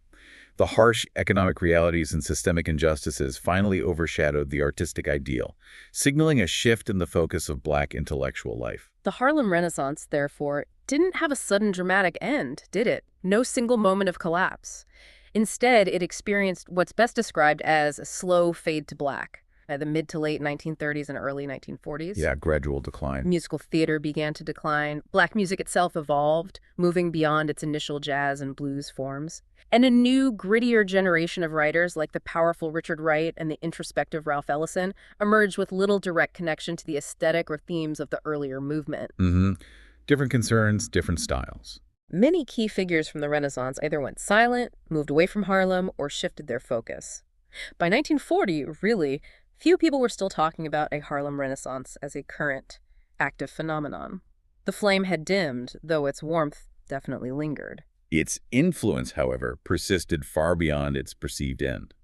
The harsh economic realities and systemic injustices finally overshadowed the artistic ideal, signaling a shift in the focus of Black intellectual life. The Harlem Renaissance, therefore, didn't have a sudden dramatic end, did it? No single moment of collapse. Instead, it experienced what's best described as a slow fade to black. By the mid to late 1930s and early 1940s. Yeah, gradual decline. Musical theater began to decline. Black music itself evolved, moving beyond its initial jazz and blues forms. And a new, grittier generation of writers like the powerful Richard Wright and the introspective Ralph Ellison emerged with little direct connection to the aesthetic or themes of the earlier movement. Different concerns, different styles. Many key figures from the Renaissance either went silent, moved away from Harlem, or shifted their focus. By 1940, really, few people were still talking about a Harlem Renaissance as a current, active phenomenon. The flame had dimmed, though its warmth definitely lingered. Its influence, however, persisted far beyond its perceived end.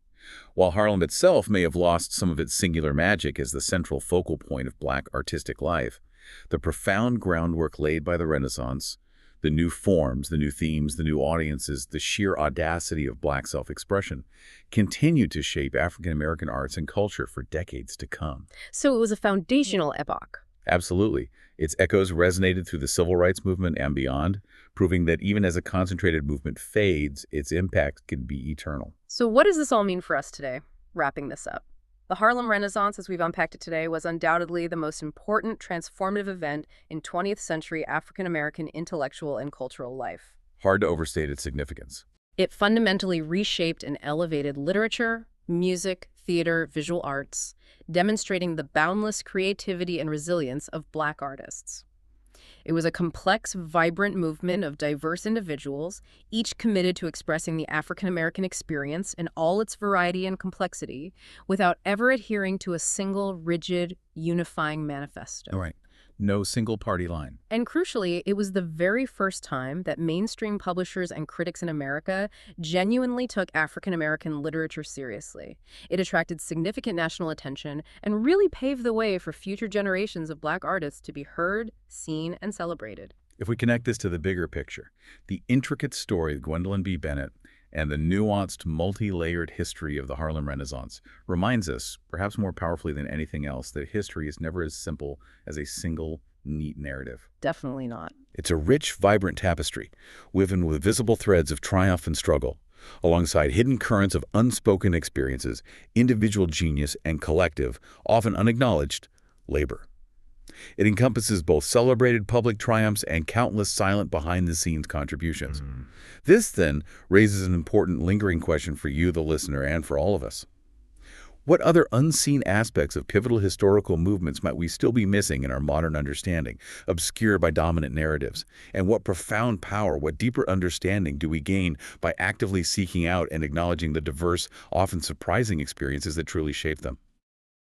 While Harlem itself may have lost some of its singular magic as the central focal point of Black artistic life, the profound groundwork laid by the Renaissance, the new forms, the new themes, the new audiences, the sheer audacity of Black self-expression continued to shape African-American arts and culture for decades to come. So it was a foundational epoch. Absolutely. Its echoes resonated through the civil rights movement and beyond, proving that even as a concentrated movement fades, its impact can be eternal. So what does this all mean for us today, wrapping this up? The Harlem Renaissance, as we've unpacked it today, was undoubtedly the most important transformative event in 20th century African-American intellectual and cultural life. Hard to overstate its significance. It fundamentally reshaped and elevated literature, music, theater, visual arts, demonstrating the boundless creativity and resilience of Black artists. It was a complex, vibrant movement of diverse individuals, each committed to expressing the African-American experience in all its variety and complexity, without ever adhering to a single, rigid, unifying manifesto. All right. No single party line. And crucially, it was the very first time that mainstream publishers and critics in America genuinely took African-American literature seriously. It attracted significant national attention and really paved the way for future generations of Black artists to be heard, seen, and celebrated. If we connect this to the bigger picture, the intricate story of Gwendolyn B. Bennett and the nuanced, multi-layered history of the Harlem Renaissance reminds us, perhaps more powerfully than anything else, that history is never as simple as a single, neat narrative. Definitely not. It's a rich, vibrant tapestry, woven with visible threads of triumph and struggle, alongside hidden currents of unspoken experiences, individual genius, and collective, often unacknowledged, labor. It encompasses both celebrated public triumphs and countless silent behind-the-scenes contributions. This, then, raises an important lingering question for you, the listener, and for all of us. What other unseen aspects of pivotal historical movements might we still be missing in our modern understanding, obscured by dominant narratives? And what profound power, what deeper understanding do we gain by actively seeking out and acknowledging the diverse, often surprising experiences that truly shape them?